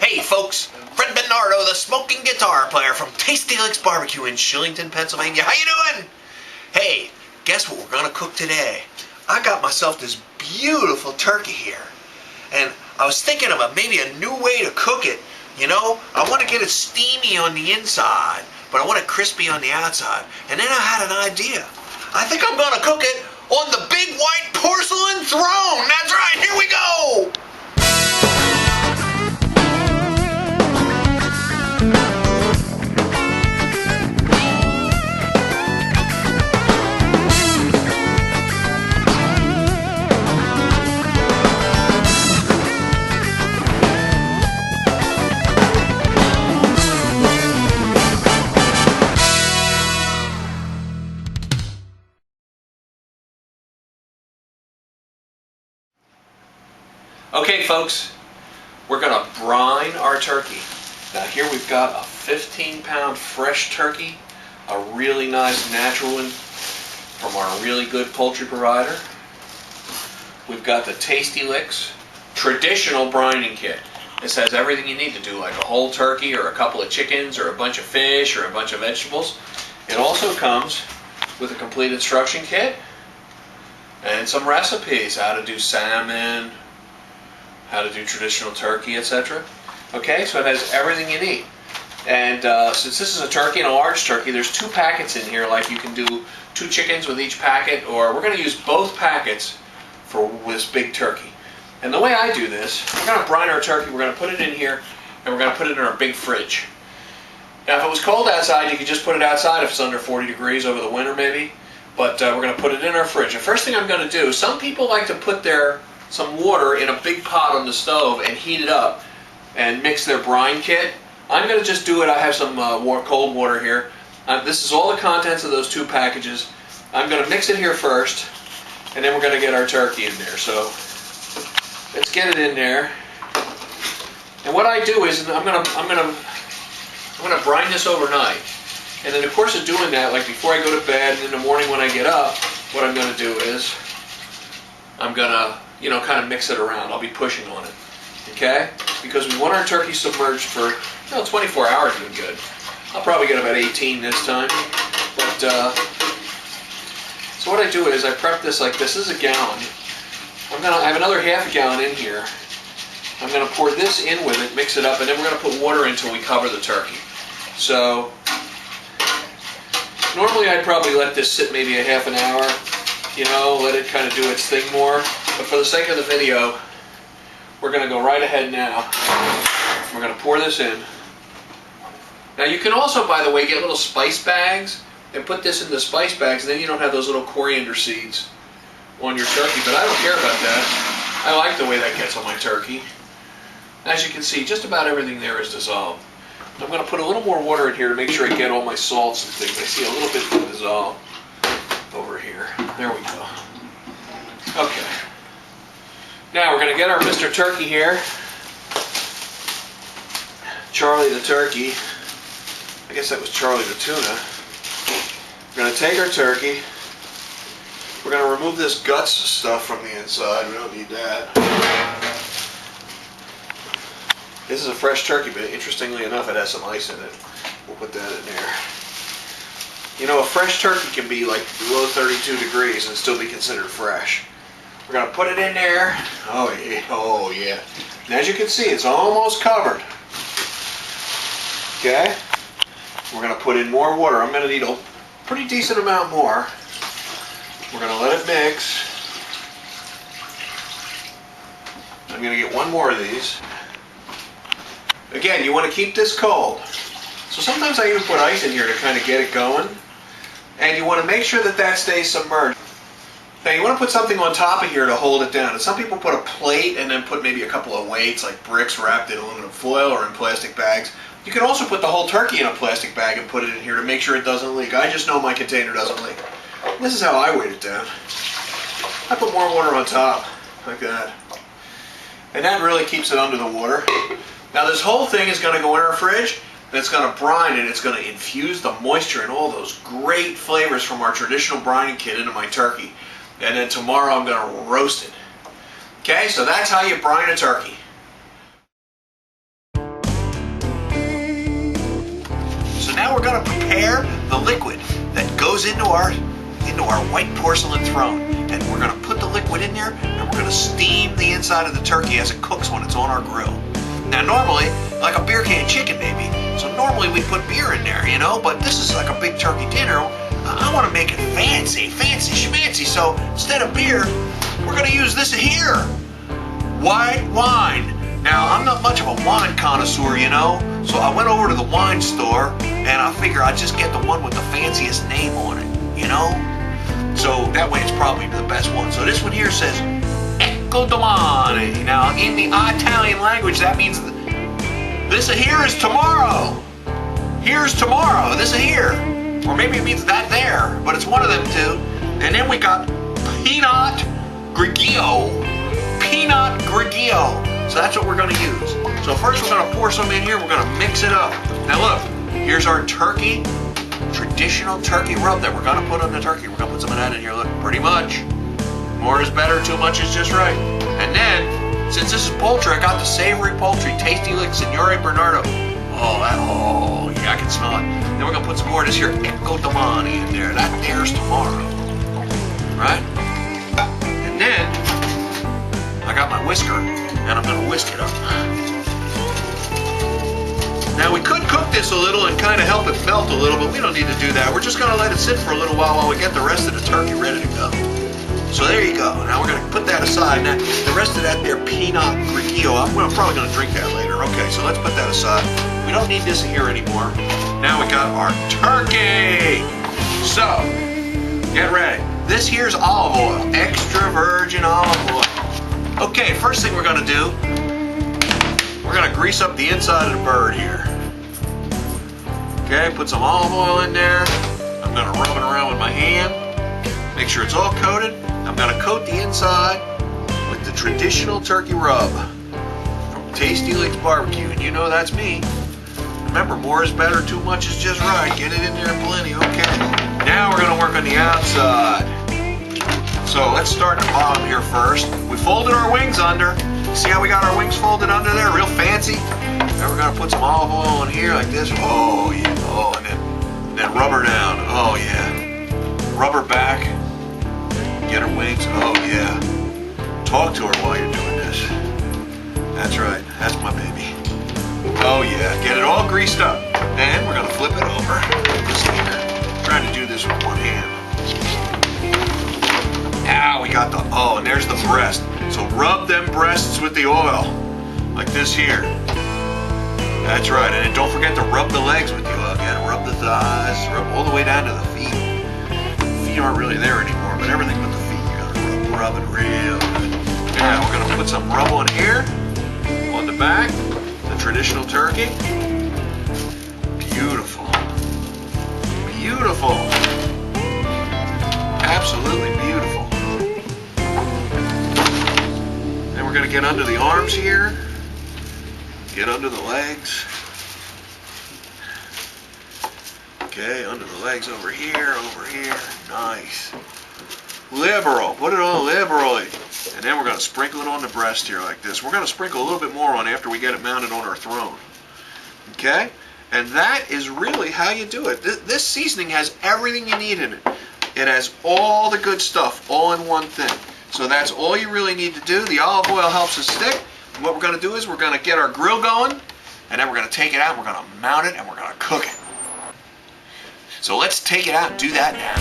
Hey folks, Fred Bernardo, the smoking guitar player from Tasty Licks Barbecue in Shillington, Pennsylvania. How you doing? Hey, guess what we're gonna cook today? I got myself this beautiful turkey here, and I was thinking of maybe a new way to cook it. You know, I want to get it steamy on the inside, but I want it crispy on the outside. And then I had an idea. I think I'm gonna cook it on the big white porcelain throne. That's right, here we go! Okay folks, we're going to brine our turkey. Now here we've got a 15-pound fresh turkey, a really nice natural one from our really good poultry provider. We've got the Tasty Licks traditional brining kit. This has everything you need to do, like a whole turkey or a couple of chickens or a bunch of fish or a bunch of vegetables. It also comes with a complete instruction kit and some recipes, how to do salmon, how to do traditional turkey, etc. Okay, so it has everything you need. And since this is a turkey and a large turkey, there's 2 packets in here, like you can do 2 chickens with each packet, or we're going to use both packets for this big turkey. And the way I do this, we're going to brine our turkey, we're going to put it in here, and we're going to put it in our big fridge. Now if it was cold outside, you could just put it outside if it's under 40 degrees over the winter maybe, but we're going to put it in our fridge. The first thing I'm going to do, some people like to put some water in a big pot on the stove and heat it up and mix their brine kit. I'm going to just do it. I have some cold water here. This is all the contents of those 2 packages. I'm going to mix it here first, and then we're going to get our turkey in there. So let's get it in there. And what I do is I'm going to brine this overnight. And in the course of doing that, like before I go to bed and in the morning when I get up, what I'm going to do is I'm going to kind of mix it around. I'll be pushing on it, okay? Because we want our turkey submerged for 24 hours would be good. I'll probably get about 18 this time. But so what I do is I prep this like this. This is a gallon. I have another half a gallon in here. I'm going to pour this in with it, mix it up, and then we're going to put water in until we cover the turkey. So normally I'd probably let this sit maybe a half an hour. Let it kind of do its thing more. But for the sake of the video, we're going to go right ahead now. We're going to pour this in. Now you can also, by the way, get little spice bags and put this in the spice bags, and then you don't have those little coriander seeds on your turkey. But I don't care about that. I like the way that gets on my turkey. As you can see, just about everything there is dissolved. I'm going to put a little more water in here to make sure I get all my salts and things. I see a little bit to dissolve over here. There we go. Okay. Now we're going to get our Mr. Turkey here. Charlie the turkey. I guess that was Charlie the tuna. We're going to take our turkey. We're going to remove this guts stuff from the inside. We don't need that. This is a fresh turkey, but interestingly enough, it has some ice in it. We'll put that in there. A fresh turkey can be like below 32 degrees and still be considered fresh. We're going to put it in there. Oh yeah. And as you can see, it's almost covered. Okay. We're going to put in more water. I'm going to need a pretty decent amount more. We're going to let it mix. I'm going to get one more of these. Again, you want to keep this cold. So sometimes I even put ice in here to kind of get it going. And you want to make sure that that stays submerged. Now you want to put something on top of here to hold it down. And some people put a plate and then put maybe a couple of weights like bricks wrapped in aluminum foil or in plastic bags. You can also put the whole turkey in a plastic bag and put it in here to make sure it doesn't leak. I just know my container doesn't leak. This is how I weight it down. I put more water on top, like that. And that really keeps it under the water. Now this whole thing is going to go in our fridge. And it's going to brine, and it's going to infuse the moisture and all those great flavors from our traditional brining kit into my turkey. And then tomorrow I'm going to roast it. Okay, so that's how you brine a turkey. prepare the liquid that goes into our white porcelain throne. And we're going to put the liquid in there, and we're going to steam the inside of the turkey as it cooks when it's on our grill. Now normally, like a beer can chicken maybe, so normally we put beer in there, you know, but this is like a big turkey dinner. I want to make it fancy schmancy, so instead of beer, we're going to use this here, white wine. Now, I'm not much of a wine connoisseur, you know, so I went over to the wine store, and I figure I'd just get the one with the fanciest name on it, you know? So that way it's probably the best one. So this one here says Ecco Domani. Now, in the Italian language, that means this here is tomorrow. Here's tomorrow. This here. Or maybe it means that there, but it's one of them two. And then we got Pinot Grigio. Pinot Grigio. So that's what we're going to use. So first we're going to pour some in here. We're going to mix it up. Now look, here's our turkey, traditional turkey rub that we're going to put on the turkey. We're going to put some of that in here. Look, pretty much. More is better, too much is just right. And then, since this is poultry, I got the savory poultry, Tasty Lick Signore Bernardo. Oh yeah, I can smell it. Then we're going to put some more of this here Ecco Domani in there. That there's tomorrow. Right? And then, I got my whisker, and I'm going to whisk it up. Now we could cook this a little and kind of help it melt a little, but we don't need to do that. We're just going to let it sit for a little while we get the rest of the turkey ready to go. So there you go. Now we're going to put that aside. Now the rest of that there Pinot Grigio, I'm probably going to drink that later. Okay, so let's put that aside. We don't need this here anymore. Now we got our turkey. So, get ready. This here's olive oil, extra virgin olive oil. Okay, first thing we're going to do, we're going to grease up the inside of the bird here. Okay, put some olive oil in there. I'm going to rub it around with my hand. Make sure it's all coated. I'm going to coat the inside with the traditional turkey rub from Tasty Licks Barbecue. And you know that's me. Remember, more is better, too much is just right. Get it in there plenty, okay. Now we're going to work on the outside. So let's start at the bottom here first. We folded our wings under. See how we got our wings folded under there? Real fancy. Now we're going to put some olive oil in here like this. Oh, yeah. Oh, and then rub her down. Oh, yeah. Rub her back. Get her wings. Oh, yeah. Talk to her while you're doing this. That's right. That's my baby. Oh, yeah. Get it all greased up. Then we're going to flip it over. This here. I'm trying to do this with one hand. Now we got the, and there's the breast. So rub them breasts with the oil. Like this here. That's right. And then don't forget to rub the legs with the oil again. Rub the thighs. Rub all the way down to the feet. The feet aren't really there anymore, but everything but the feet, you're going to rub it real good. Now we're going to put some rub on here. On the back. The traditional turkey. Beautiful. Beautiful. Absolutely beautiful. Then we're going to get under the arms here. Get under the legs. Okay, under the legs over here, nice. Liberal, put it on liberally. And then we're going to sprinkle it on the breast here like this. We're going to sprinkle a little bit more on after we get it mounted on our throne. Okay? And that is really how you do it. This seasoning has everything you need in it. It has all the good stuff, all in one thing. So that's all you really need to do. The olive oil helps it stick. And what we're going to do is we're going to get our grill going, and then we're going to take it out, we're going to mount it, and we're going to cook it. So let's take it out and do that now.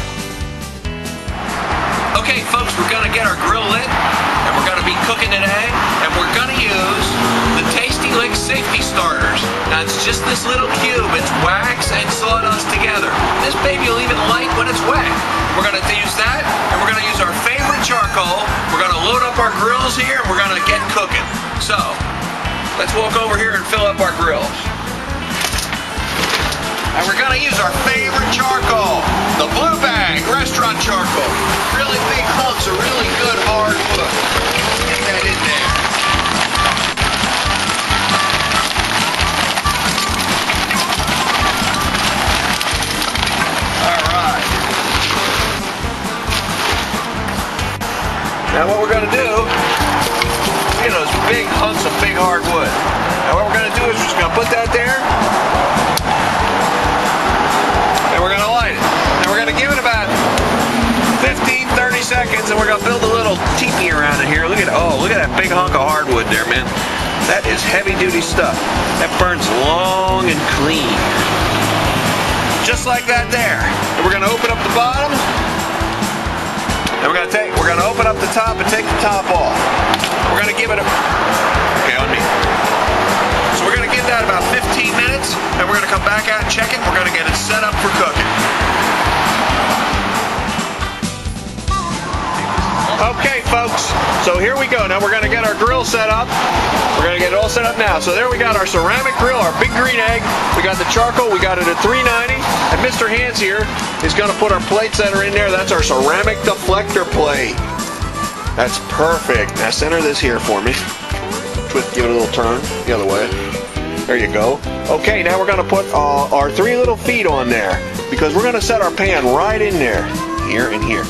Okay, folks, we're going to get our grill lit, and we're going to be cooking today, and we're going to use the Tasty Lick safety starters. Now, it's just this little cube. It's wax and sawdust together. This baby will even light when it's wet. We're going to use that, and we're going to use our favorite charcoal. We're going to load up our grills here, and we're going to get cooking. So, let's walk over here and fill up our grills. And we're going to use our favorite charcoal, the Blue Bag restaurant charcoal. Really big hunks of really good hard wood. Get that in there. All right. Now what we're going to do, those big hunks of big hard wood. Now what we're going to do is we're just going to put that there. Whoa, look at that big hunk of hardwood there, man. That is heavy-duty stuff. That burns long and clean. Just like that there. And we're gonna open up the bottom. And we're gonna open up the top and take the top off. We're gonna give it a, okay, on me. So we're gonna give that about 15 minutes, and we're gonna come back out and check it. We're gonna get it set up for cooking. Okay, folks, so here we go. Now we're gonna get our grill set up. We're gonna get it all set up now. So there we got our ceramic grill, our big green egg. We got the charcoal, we got it at $3.90. And Mr. Hands here is gonna put our plates that are in there. That's our ceramic deflector plate. That's perfect. Now center this here for me. Give it a little turn the other way. There you go. Okay, now we're gonna put our 3 little feet on there because we're gonna set our pan right in there. Here and here.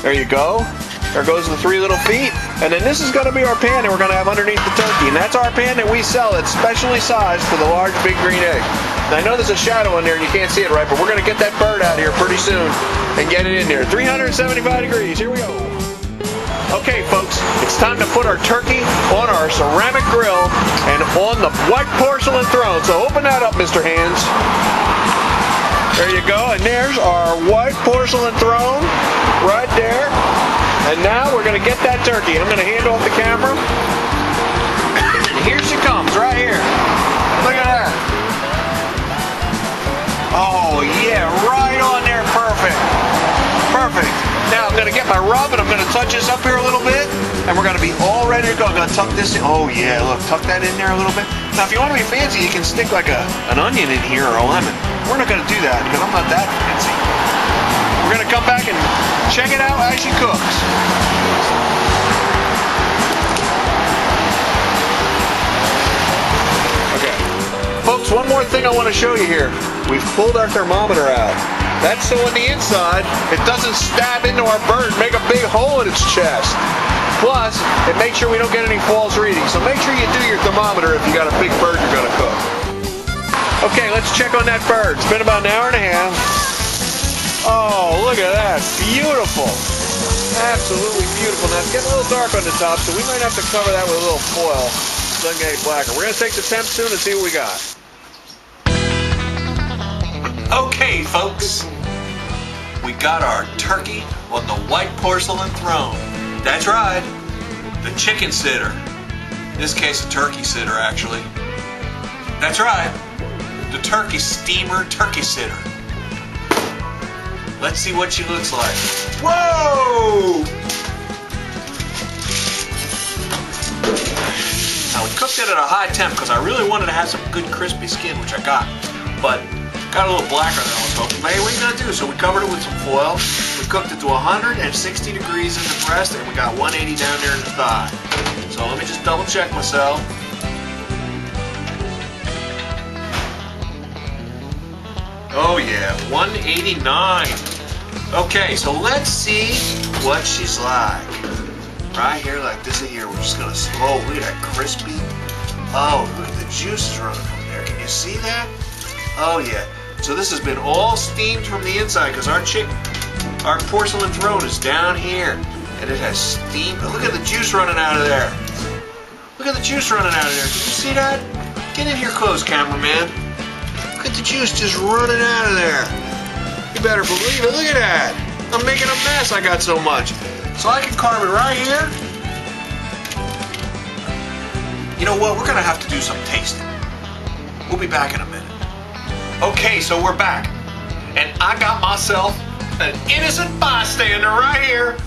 There you go. There goes the 3 little feet. And then this is going to be our pan that we're going to have underneath the turkey. And that's our pan that we sell. It's specially sized for the large big green egg. Now I know there's a shadow in there and you can't see it right, but we're going to get that bird out here pretty soon and get it in there. 375 degrees. Here we go. Okay, folks, it's time to put our turkey on our ceramic grill and on the white porcelain throne. So open that up, Mr. Hands. There you go. And there's our white porcelain throne right there. And now we're going to get that turkey. I'm going to hand off the camera. And here she comes, right here. Look at that. Oh, yeah, right on there. Perfect. Perfect. Now I'm going to get my rub and I'm going to touch this up here a little bit. And we're going to be all ready to go. I'm going to tuck this in. Oh, yeah, look, tuck that in there a little bit. Now, if you want to be fancy, you can stick like an onion in here or a lemon. We're not going to do that because I'm not that fancy. We're going to come back and check it out as she cooks. Okay. Folks, one more thing I want to show you here. We've pulled our thermometer out. That's so on the inside, it doesn't stab into our bird and make a big hole in its chest. Plus, it makes sure we don't get any false readings. So make sure you do your thermometer if you got a big bird you're going to cook. Okay, let's check on that bird. It's been about an hour and a half. Oh, look at that. Beautiful. Absolutely beautiful. Now, it's getting a little dark on the top, so we might have to cover that with a little foil. It's not getting blacker. We're going to take the temp soon and see what we got. Okay, folks. We got our turkey on the white porcelain throne. That's right. The chicken sitter. In this case, a turkey sitter, actually. That's right. The turkey steamer turkey sitter. Let's see what she looks like. Whoa! Now we cooked it at a high temp because I really wanted to have some good crispy skin, which I got. But got a little blacker than I was hoping. Hey, what are you gonna do? So we covered it with some foil. We cooked it to 160 degrees in the breast, and we got 180 down there in the thigh. So let me just double check myself. Oh yeah, 189. Okay, so let's see what she's like. Right here, like this here, we're just gonna slow. Look at that crispy. Oh, look at the juices running from there. Can you see that? Oh yeah. So this has been all steamed from the inside because our porcelain throne is down here, and it has steamed. But look at the juice running out of there. Look at the juice running out of there. Can you see that? Get in here close, cameraman. Look at the juice just running out of there. You better believe it. Look at that. I'm making a mess. I got so much. So I can carve it right here. You know what? We're going to have to do some tasting. We'll be back in a minute. Okay, so we're back. And I got myself an innocent bystander right here.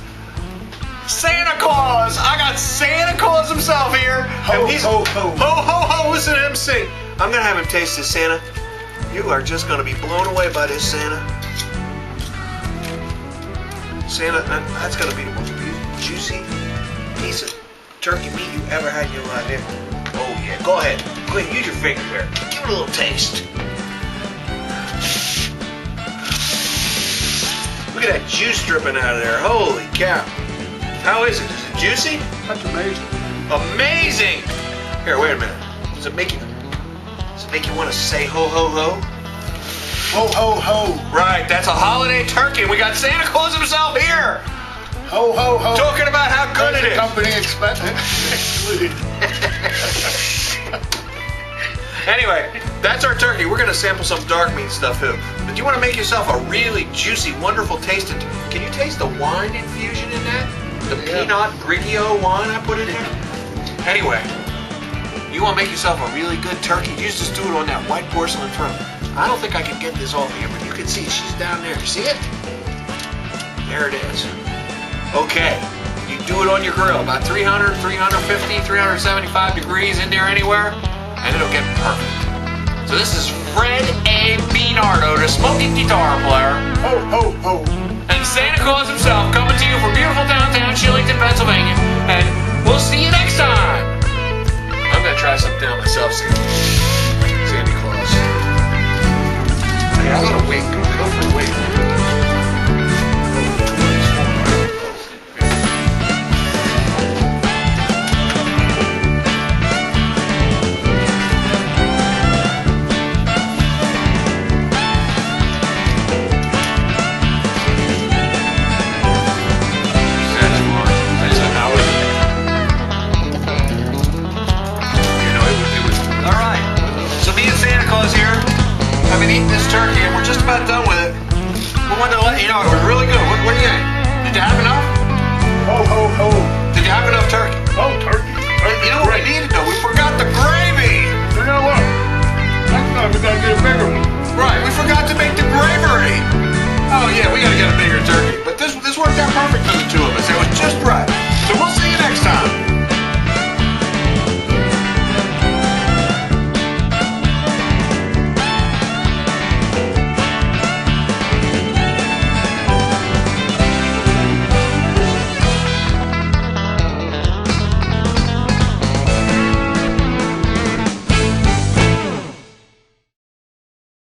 Santa Claus. I got Santa Claus himself here. Ho, ho, ho. Ho, ho, ho. Listen to him sing. I'm going to have him taste this, Santa. You are just going to be blown away by this, Santa. Santa, that's going to be the most juicy piece of turkey meat you ever had in your life. Oh, yeah. Go ahead. Go ahead. Use your finger there. Give it a little taste. Look at that juice dripping out of there. Holy cow. How is it? Is it juicy? That's amazing. Amazing! Here, wait a minute. Does it make you want to say ho, ho, ho? Ho, ho, ho. Right, that's a holiday turkey. We got Santa Claus himself here. Ho, ho, ho. Talking about how good it is. Company excluded. Anyway, that's our turkey. We're going to sample some dark meat stuff too. But you want to make yourself a really juicy, wonderful tasting. Can you taste the wine infusion in that? The Pinot Grigio wine I put in there? Anyway, you want to make yourself a really good turkey? You just do it on that white porcelain throne. I don't think I can get this off here, but you can see she's down there. You see it? There it is. Okay, you do it on your grill, about 300, 350, 375 degrees in there anywhere, and it'll get perfect. So this is Fred A. Beanardo, the smoking guitar player, Ho, ho, ho. and Santa Claus himself coming to you from beautiful downtown Shillington, Pennsylvania, and we'll see you next time. I'm gonna try something out myself, Santa Claus. Hey, I got a wig. Go for a wig. I've been eating this turkey and we're just about done with it. We wanted to let you know it was really good. What do you think? Did you have enough? Ho, ho, ho. Did you have enough turkey? Oh, turkey. You know what we needed though? We forgot the